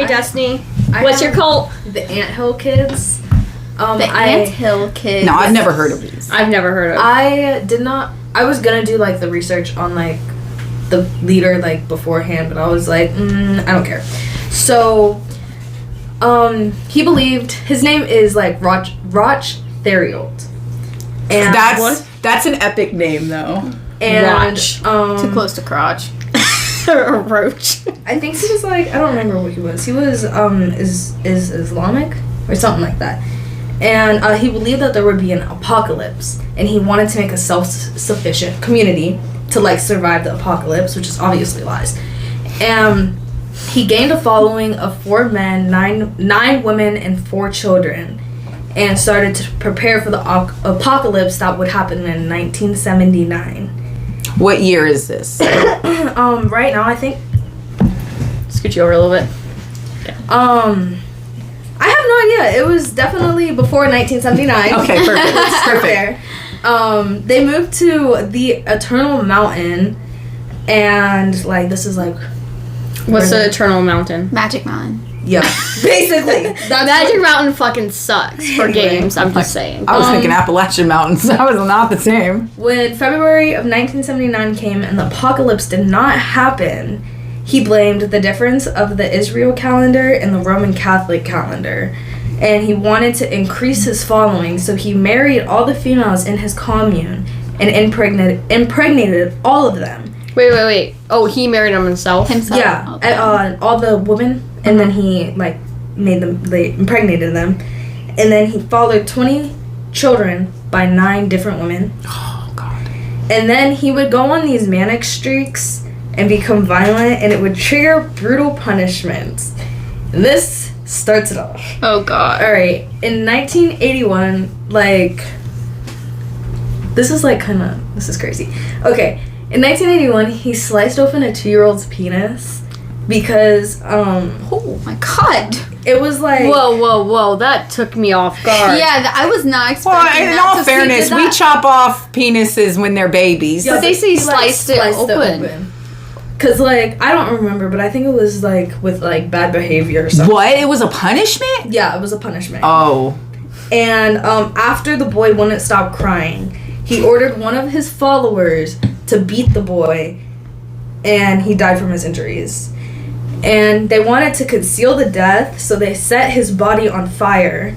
Destiny. What's your cult? The Anthill Kids. Anthill Kids. No, I've never heard of these. I've never heard of. I did not. I was gonna do like the research on like the leader like beforehand, but I was like, I don't care. So, he believed his name is like Roch Theriot, and that's an epic name though. And too close to crotch. Roach. I think he was like, I don't remember what he was. He was is Islamic or something like that. And he believed that there would be an apocalypse, and he wanted to make a self-sufficient community to like survive the apocalypse, which is obviously lies. And he gained a following of 4 men, 9 women, and 4 children, and started to prepare for the apocalypse that would happen in 1979. What year is this? Right now, I think. Scoot you over a little bit. I have no idea. It was definitely before 1979. Okay, perfect. Let's start there. They moved to the Eternal Mountain, and like this is like. What's the Eternal Mountain? Magic Mountain. Yeah, basically. Magic Mountain fucking sucks for games. I'm just saying. I was thinking Appalachian Mountains. That was not the same. When February of 1979 came and the apocalypse did not happen, he blamed the difference of the Israel calendar and the Roman Catholic calendar. And he wanted to increase his following, so he married all the females in his commune and impregnated all of them. Wait. Oh, he married them himself? Yeah, Okay. all the women, and then he like impregnated them, and then he fathered 20 children by 9 different women. Oh God! And then he would go on these manic streaks and become violent, and it would trigger brutal punishments. And this starts it off. Oh God! All right, in 1981, this is crazy. Okay. In 1981, he sliced open a 2-year-old's penis because, Oh my God. it was like... Whoa, that took me off guard. Yeah, I was not expecting Well, in that. all So see, fairness, did we that- chop off penises when they're babies. Yeah, But they say he, like, sliced it open. Because, like, I don't remember, but I think it was, like, with, like, bad behavior or something. What? It was a punishment? Yeah, it was a punishment. Oh. And after the boy wouldn't stop crying, he ordered one of his followers to beat the boy, and he died from his injuries. And they wanted to conceal the death, so they set his body on fire.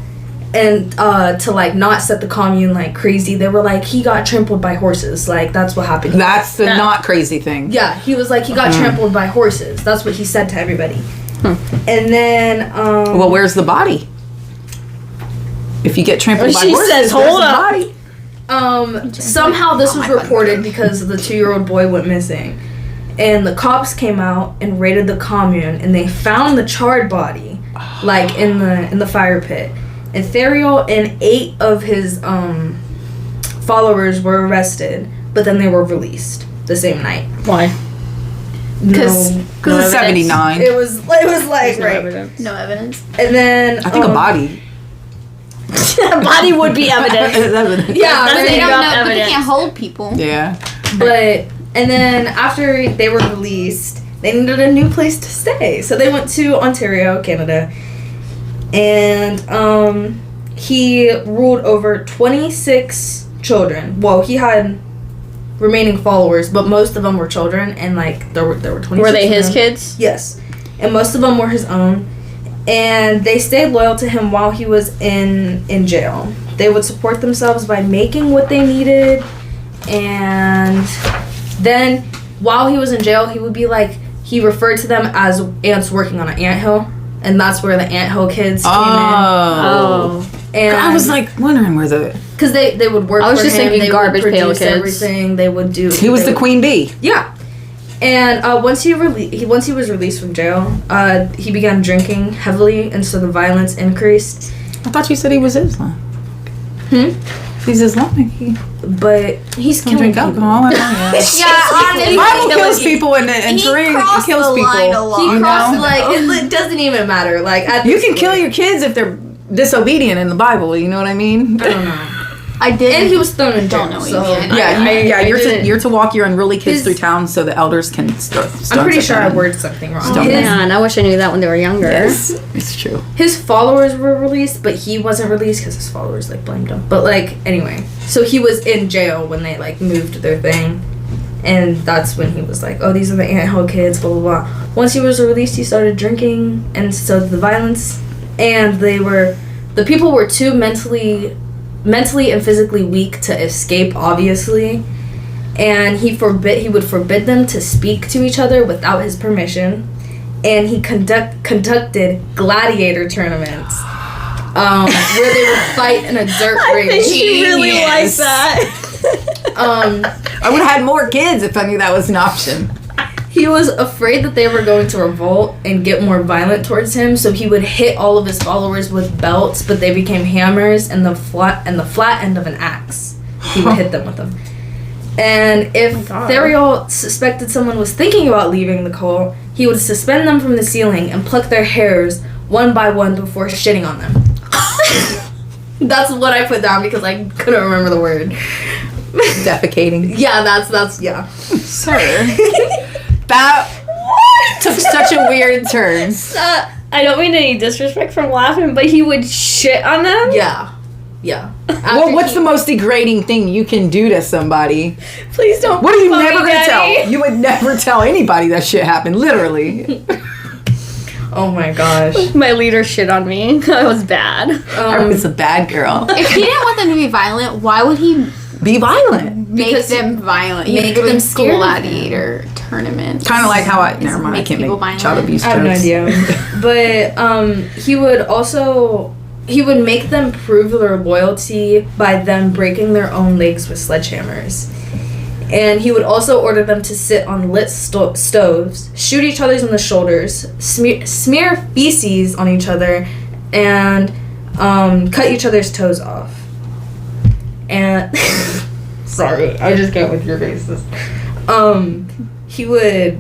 And to like not set the commune like crazy, they were like, he got trampled by horses. Like that's what happened. That's the not crazy thing. Yeah, he was like, he got trampled by horses. That's what he said to everybody. And then Well, where's the body? If you get trampled by She horses, says, where's hold the up. body? somehow this was reported because the 2-year-old boy went missing. And the cops came out and raided the commune, and they found the charred body, like in the fire pit. And Theriot and 8 of his followers were arrested, but then they were released the same night. Why? Because it's 79. It was like right. Evidence. No evidence. And then I think a body. A body would be evidence. Yeah, That's They They don't got know, but they evidence. can't hold people. Yeah. but and then after they were released, they needed a new place to stay, so they went to Ontario, Canada, and he ruled over 26 children. Well, he had remaining followers, but most of them were children, and like there were 26. Were they of his them. kids? Yes, and most of them were his own, and they stayed loyal to him while he was in jail. They would support themselves by making what they needed, and then while he was in jail, he would be like, he referred to them as ants working on an anthill, and that's where the anthill kids came in. Oh. And I was like wondering where the... because they would work. I was for just him, thinking they garbage would pail produce kids. everything. They would do. He was the queen bee. Yeah, and once he was released from jail, he began drinking heavily, and so the violence increased. I thought you said he was Islam. He's Islamic. But he's Don't killing drink people. alcohol. Yeah, honestly. The Bible kills people and He kills crossed the people. line a lot. He You crossed know? like it doesn't even matter. Like at You this can kill point. your kids if they're disobedient in the Bible. You know what I mean? I don't know. I did. And he was thrown in jail. Don't know so Indian. You're to walk your unruly kids His- through town so the elders can start. I'm pretty sure I worded something wrong. Don't His, Man, I wish I knew that when they were younger. Yes, it's true. his followers were released, but he wasn't released because his followers like blamed him. But like anyway, so he was in jail when they like moved their thing, and that's when he was like, "Oh, these are the anthill kids." Blah blah blah. Once he was released, he started drinking, and so did the violence, and the people were too mentally and physically weak to escape, obviously, and he would forbid them to speak to each other without his permission, and he conducted gladiator tournaments where they would fight in a dirt race. She really likes Genius. that. I would have had more kids if I knew that was an option. He was afraid that they were going to revolt and get more violent towards him, so he would hit all of his followers with belts, but they became hammers and the flat end of an axe. He would hit them with them. And if Theriol suspected someone was thinking about leaving the cult, he would suspend them from the ceiling and pluck their hairs one by one before shitting on them. That's what I put down because I couldn't remember the word. Defecating. Yeah, that's yeah. Sir. That took such a weird turn. I don't mean any disrespect from laughing, but he would shit on them? Yeah. Well, what's the most degrading thing you can do to somebody? Please don't. What are you Mommy, never going to Daddy. tell? You would never tell anybody that shit happened, literally. Oh my gosh. My leader shit on me. I was bad. I was a bad girl. If he didn't want them to be violent, why would he Be violent. make Because them violent? You make go to them scared of gladiator tournaments. Kind of like how never mind, I make can't people make violent. child abuse I have no jokes. idea. But he would make them prove their loyalty by them breaking their own legs with sledgehammers. And he would also order them to sit on lit stoves, shoot each other in the shoulders, smear feces on each other, and cut each other's toes off. And sorry, I just can't with your faces. He would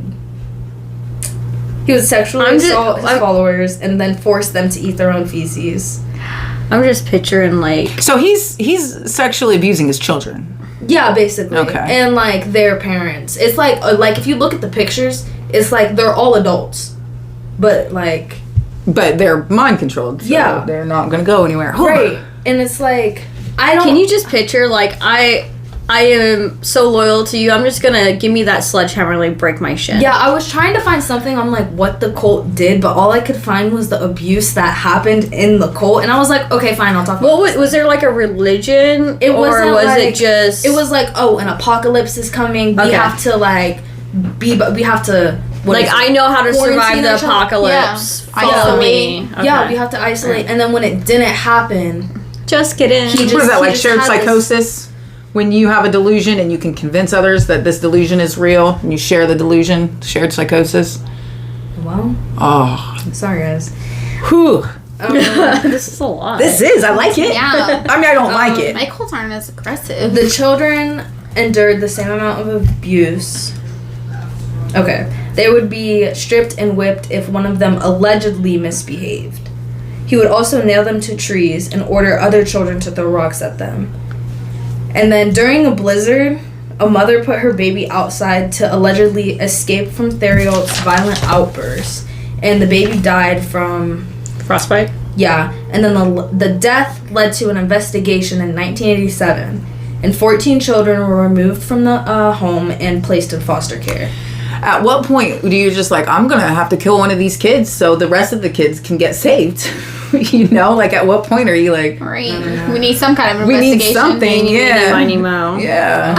sexually assault his followers and then force them to eat their own feces. I'm just picturing like. So he's sexually abusing his children. Yeah, basically. Okay. And like their parents. It's like if you look at the pictures, it's like they're all adults, but they're mind controlled. So Yeah. they're not gonna go anywhere. right. And it's like I don't. Can you just picture like I am so loyal to you. I'm just gonna give me that sledgehammer and like break my shit. Yeah, I was trying to find something on like what the cult did, but all I could find was the abuse that happened in the cult, and I was like, okay, fine, I'll talk. Well, was there like a religion? It or wasn't was like, it just? It was like, oh, an apocalypse is coming. We Okay. have to like we have to like I know how to survive Quarantine the each other? apocalypse. Yeah. Follow Isolate. me. Yeah, Okay. we have to isolate, and then when it didn't happen, Just kidding. He What is that, he like just shared had this- psychosis? When you have a delusion and you can convince others that this delusion is real and you share the delusion, shared psychosis. Well, Oh. sorry guys. Whew. This is a lot. This is. I like it. Yeah. I mean, I don't like it. My cults aren't as aggressive. The children endured the same amount of abuse. Okay. They would be stripped and whipped if one of them allegedly misbehaved. He would also nail them to trees and order other children to throw rocks at them. And then during a blizzard, a mother put her baby outside to allegedly escape from Theriol's violent outbursts. And the baby died from... Frostbite. Yeah, and then the death led to an investigation in 1987, and 14 children were removed from the home and placed in foster care. At what point do you just like, I'm going to have to kill one of these kids so the rest of the kids can get saved? You know, like at what point are you like, Right. We need some kind of we investigation. need something, yeah. Miney Mo. Yeah.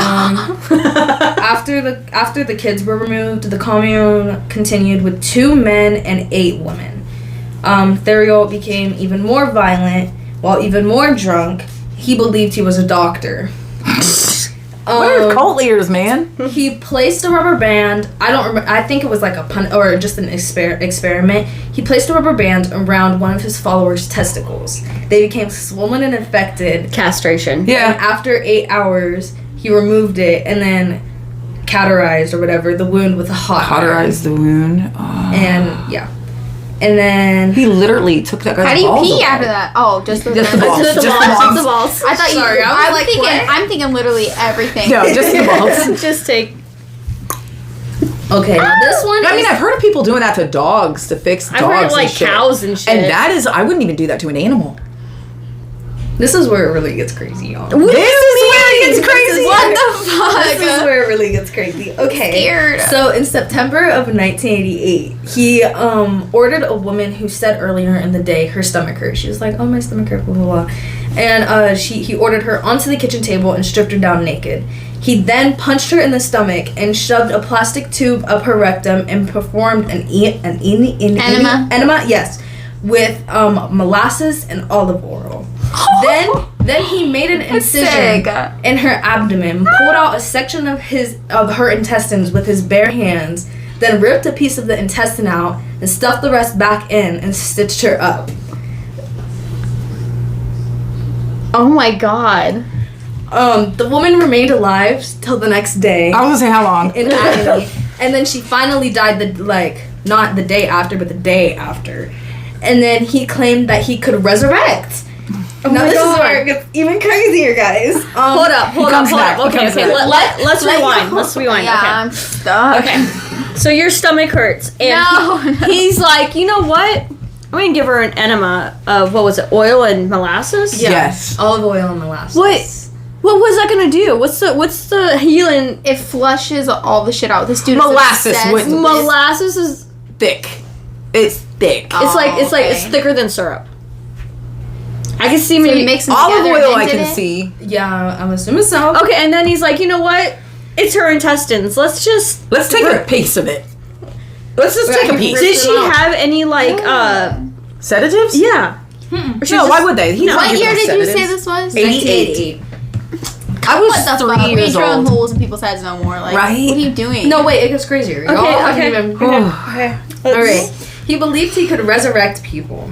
After the kids were removed, the commune continued with 2 men and 8 women. Theriol became even more violent, while even more drunk. He believed he was a doctor. What are cult leaders, man? He placed a rubber band. I don't remember. I think it was like a pun or just an experiment. He placed a rubber band around one of his followers' testicles. They became swollen and infected. Castration. And Yeah. after 8 hours, he removed it and then cauterized or whatever the wound with a hot iron. Cauterize the wound. Oh. And yeah. And then He literally took that guy's How do you balls pee away. after that? Oh, just the Just the balls. Just the Just balls. the Just the balls. I thought Sorry, you. I was I'm like, thinking. what? I'm thinking literally everything. No, just the balls. Just take. okay, now this one. I mean, is- I've heard of people doing that to dogs to fix dogs I've heard like and shit. cows and shit. And that is, I wouldn't even do that to an animal. this is where it really gets crazy, y'all. This is where it gets crazy. What the fuck? This is where it really gets crazy. Okay. Scared. So in September of 1988, he ordered a woman who said earlier in the day her stomach hurt. She was like, "Oh, my stomach hurt," blah blah blah, and he ordered her onto the kitchen table and stripped her down naked. He then punched her in the stomach and shoved a plastic tube up her rectum and performed an enema. Yes, with molasses and olive oil. Then he made an incision sick. in her abdomen, pulled out a section of her intestines with his bare hands, then ripped a piece of the intestine out and stuffed the rest back in and stitched her up. Oh my god. The woman remained alive till the next day I was gonna say how long? in agony, and then she finally died not the day after, but the day after. And then he claimed that he could resurrect. Oh now my this God. is where it gets even crazier, guys. Hold up. comes back, he Okay, comes okay. back. Let's Let rewind. go. Let's rewind. Yeah, Okay. I'm stuck. Okay. So your stomach hurts, and No. he's like, you know what? I'm gonna give her an enema of what was it, oil and molasses? Yeah. Yes. Olive oil and molasses. What was that gonna do? What's the healing? It flushes all the shit out. This dude Molasses is obsessed wouldn't- with- Molasses is Thick. It's thick. it's like okay. it's thicker than syrup. I can see So me. he makes them Olive together oil and I did can it? see. Yeah, I'm assuming so. Okay, and then he's like, you know what? It's her intestines. Let's just. Let's take a piece of it. Let's just take a piece. Did she have any like Sedatives? Yeah. Or she's No, just- why would they? He's No. not What giving year us did you say sedatives. this was? 1988. I was What the 3 fuck? We years ain't drilling old. holes in people's heads no more. Like, Right? what are you doing? No, wait, it gets crazier. Okay, Y'all haven't okay. even- Okay. All right. He believed he could resurrect people.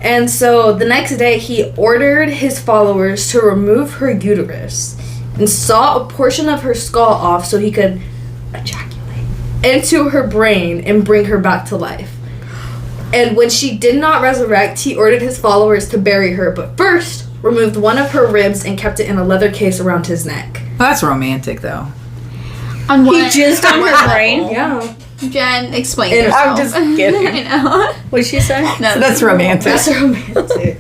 And so the next day, he ordered his followers to remove her uterus and saw a portion of her skull off so he could ejaculate into her brain and bring her back to life. And when she did not resurrect, he ordered his followers to bury her, but first removed one of her ribs and kept it in a leather case around his neck. That's romantic, though. On He what? jizzed on her brain. Yeah. Jen, explain And yourself. I'm just kidding. I know. What'd she say? No, That's romantic. That's romantic.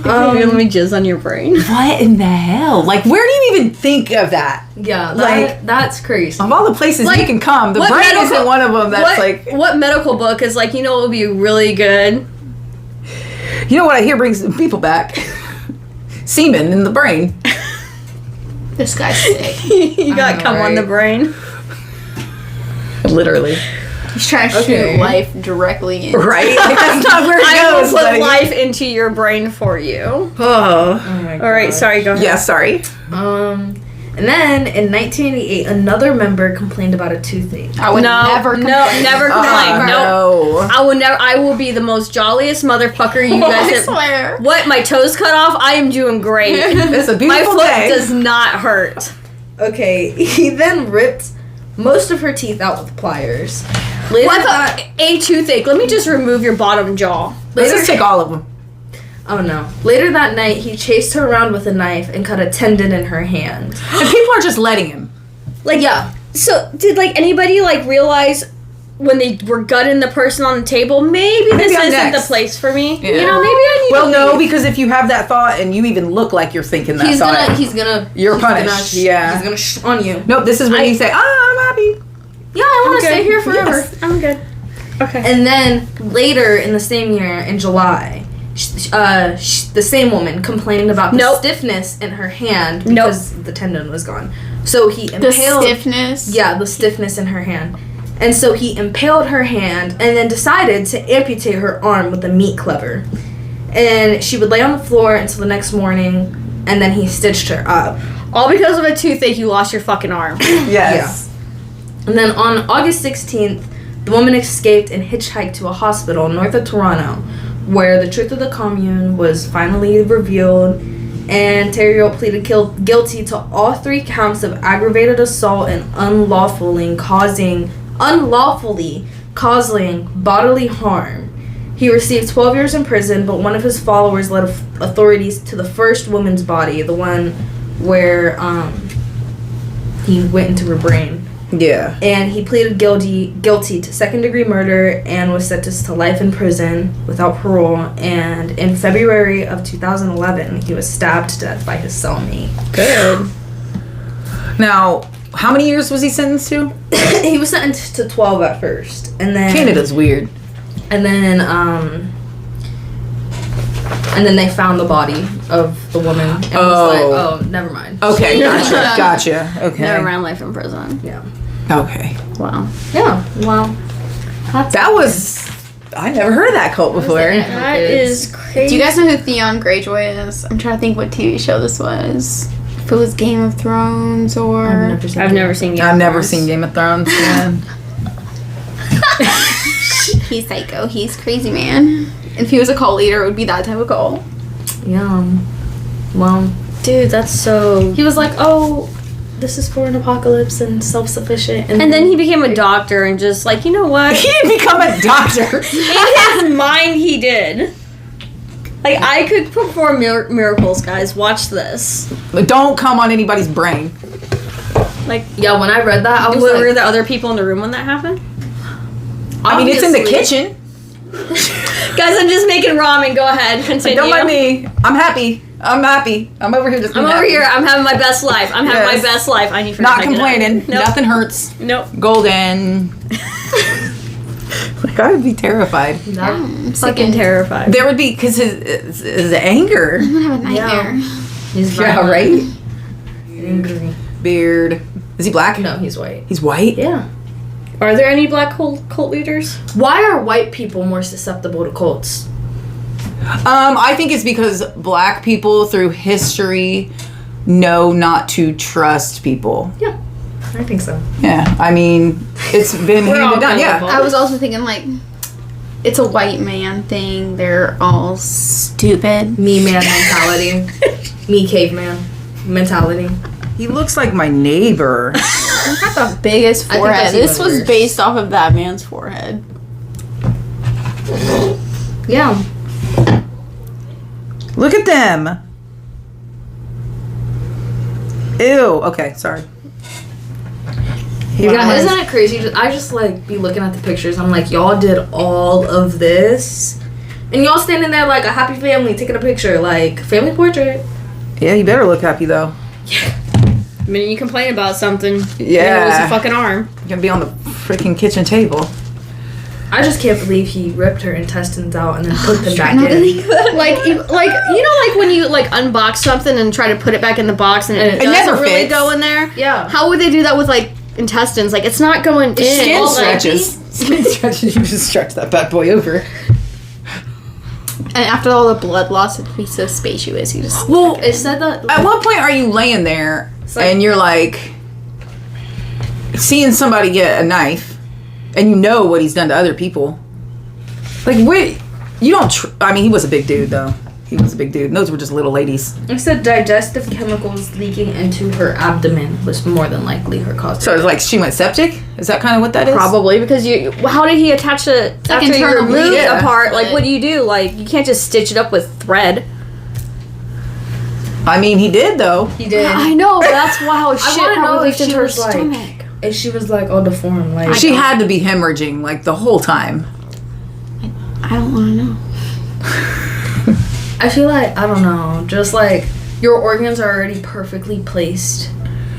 Let me jizz on your brain. What in the hell? Like, where do you even think of that? Yeah, Like- that's crazy. Of all the places Like, you can come, the what brain medical- isn't one of them. That's what medical book is like? You know, it would be really good. you know what I hear brings people back? Semen in the brain. This guy's sick. You got know, cum on right? the brain. Literally. He's trying to Okay. shoot life directly in. Right? That's not where it I will goes. put buddy. life into your brain for you. Oh. Oh my All right, gosh. sorry. Go ahead. Yeah, sorry. And then in 1988, another member complained about a toothache. I would never complain. never complain. No. No. I will never. I will be the most jolliest motherfucker you guys I have. swear. What? My toes cut off? I am doing great. It's a My beautiful foot day. does not hurt. Okay, he then ripped most of her teeth out with pliers. Later What that, a toothache. Let me just remove your bottom jaw. Let's just take all of them. oh no. Later that night, he chased her around with a knife and cut a tendon in her hand. And people are just letting him. Like, Yeah. So, did like anybody like realize when they were gutting the person on the table, maybe this I'm isn't next. the place for me? Yeah. You know, maybe I need Well, to no, leave. because if you have that thought and you even look like you're thinking that thought, You're he's punished, yeah. He's gonna on you. nope, this is when you say, I'm happy. Yeah, I want to Okay. stay here forever. Yes. I'm good. Okay. And then later in the same year, in July, the same woman complained about the Nope. stiffness in her hand Nope. because the tendon was gone. So he The impaled. stiffness. Yeah, the stiffness in her hand. And so he impaled her hand and then decided to amputate her arm with a meat cleaver. And she would lay on the floor until the next morning, and then he stitched her up. All because of a toothache, you lost your fucking arm. Yes. And then on August 16th, the woman escaped and hitchhiked to a hospital north of Toronto, where the truth of the commune was finally revealed, and Thériault pleaded guilty to all 3 counts of aggravated assault and unlawfully causing bodily harm. He received 12 years in prison, but one of his followers led authorities to the first woman's body, the one where he went into her brain. Yeah. And he pleaded guilty to second-degree murder and was sentenced to life in prison without parole. And in February of 2011, he was stabbed to death by his cellmate. Good. Now, How many years was he sentenced to? he was sentenced to 12 at first, and then Canada's weird. And then they found the body of the woman and was like, oh, never mind. Okay, gotcha. Okay. Never mind life in prison. Yeah. Okay. Wow. Yeah. Well, That was. I never heard of that cult before. That is crazy. Do you guys know who Theon Greyjoy is? I'm trying to think what TV show this was. If it was Game of Thrones or... I've never seen I've never seen Game of Thrones. Yeah. He's psycho. He's crazy, man. If he was a cult leader, it would be that type of cult. yeah. Well, Dude, that's so... he was like, oh, this is for an apocalypse and self-sufficient. And then he became a doctor and just like, you know what? He didn't become a doctor. In his mind, he did. Like, I could perform miracles, guys. Watch this. But don't come on anybody's brain. Like, yeah, when I read that, I was were like, there other people in the room when that happened? I mean, it's in the obviously. kitchen. Guys, I'm just making ramen. Go ahead. Continue. Don't mind me. I'm happy. I'm over here just I'm being over happy. here. I'm having my best life. I'm having Yes. my best life. I need to Not complaining. Nothing hurts. Nope. Golden. Like, I would be terrified. Fucking terrified. There would be, because his anger. I'm gonna have a nightmare. He's Yeah, right? angry. Beard. Is he black? No, he's white. He's white? Yeah. Are there any black cult leaders? Why are white people more susceptible to cults? I think it's because black people through history know not to trust people. Yeah, I think so. Yeah, I mean, it's been We're all handed down. Yeah. gullible. I was also thinking, like, it's a white man thing. They're all stupid. Me man mentality. Me caveman mentality. He looks like my neighbor. He's got the biggest I think forehead. that's This even was worse. based off of that man's forehead. Yeah. Look at them. Ew. Okay, sorry. Yeah, isn't it crazy? I just like be looking at the pictures. I'm like, y'all did all of this, and y'all standing there like a happy family taking a picture, like family portrait. Yeah, you better look happy though. The minute you complain about something, Yeah. you lose a fucking arm. You're gonna be on the freaking kitchen table. I just can't believe he ripped her intestines out and then put them back in. Like you know, like when you like unbox something and try to put it back in the box and it It doesn't never really fits. go in there. Yeah. How would they do that with like intestines? Like it's not going in. Skin All like- stretches. Skin stretches. You just stretch that bad boy over. And after all the blood loss, it'd be so spacious. You just... Well, It said that. at what point are you laying there like- and you're like seeing somebody get a knife and you know what he's done to other people? Like, wait, you don't. I mean, he was a big dude though. He was a big dude. And those were just little ladies. It said digestive chemicals leaking into her abdomen was more than likely her cause. So it's like she went septic. Is that kind of what that is? Probably because you. How did he attach it like after you internal remove bleeding. a part? Like, what do you do? Like, you can't just stitch it up with thread. I mean, he did though. He did. I know, but that's why how shit wanna know probably if leaked she into her was, like- stomach. And she was like all deformed. Like She had to be hemorrhaging like the whole time. I don't want to know. I feel like I don't know. Just like your organs are already perfectly placed.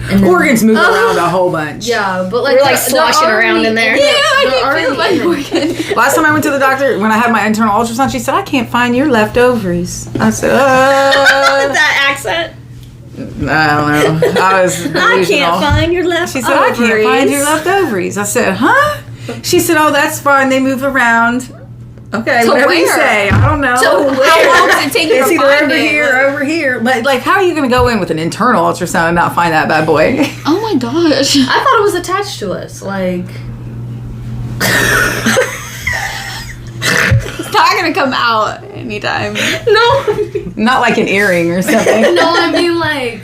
And then- Organs move around a whole bunch. Yeah, but like We're, like, they're sloshing around already- in there. Yeah, I they're can feel already my in it. organ. Last time I went to the doctor, when I had my internal ultrasound, she said, I can't find your left ovaries. I said, That accent. I don't know. I was delusional. I can't find your left. She said, I can't find your left ovaries. I said, huh? She said, oh, that's fine. They move around. Okay, To whatever you where? say. I don't know. How long does it take you It's to either find over it? here or over here. But, like, how are you going to go in with an internal ultrasound and not find that bad boy? Oh my gosh. I thought it was attached to us. Like It's not going to come out anytime. no, Not like an earring or something. no. I mean like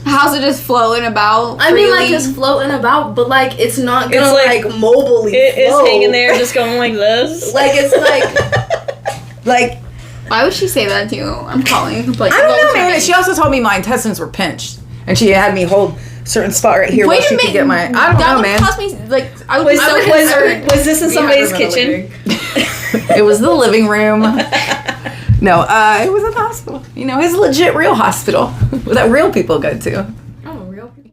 How how's it just floating about? I mean, like, freely? it's floating about, but, like, it's not gonna, It's like mobily It is float. hanging there, just going like this. Like, it's like... Like, Why would she say that to you? I'm calling. Like, I don't know, man. She also told me my intestines were pinched, and she had me hold certain spot right here where she could get my. I don't know, man. That would cost me like I would be so Was concerned. this in somebody's kitchen? It was the living room. No, it was at the hospital. You know, it's a legit real hospital that real people go to.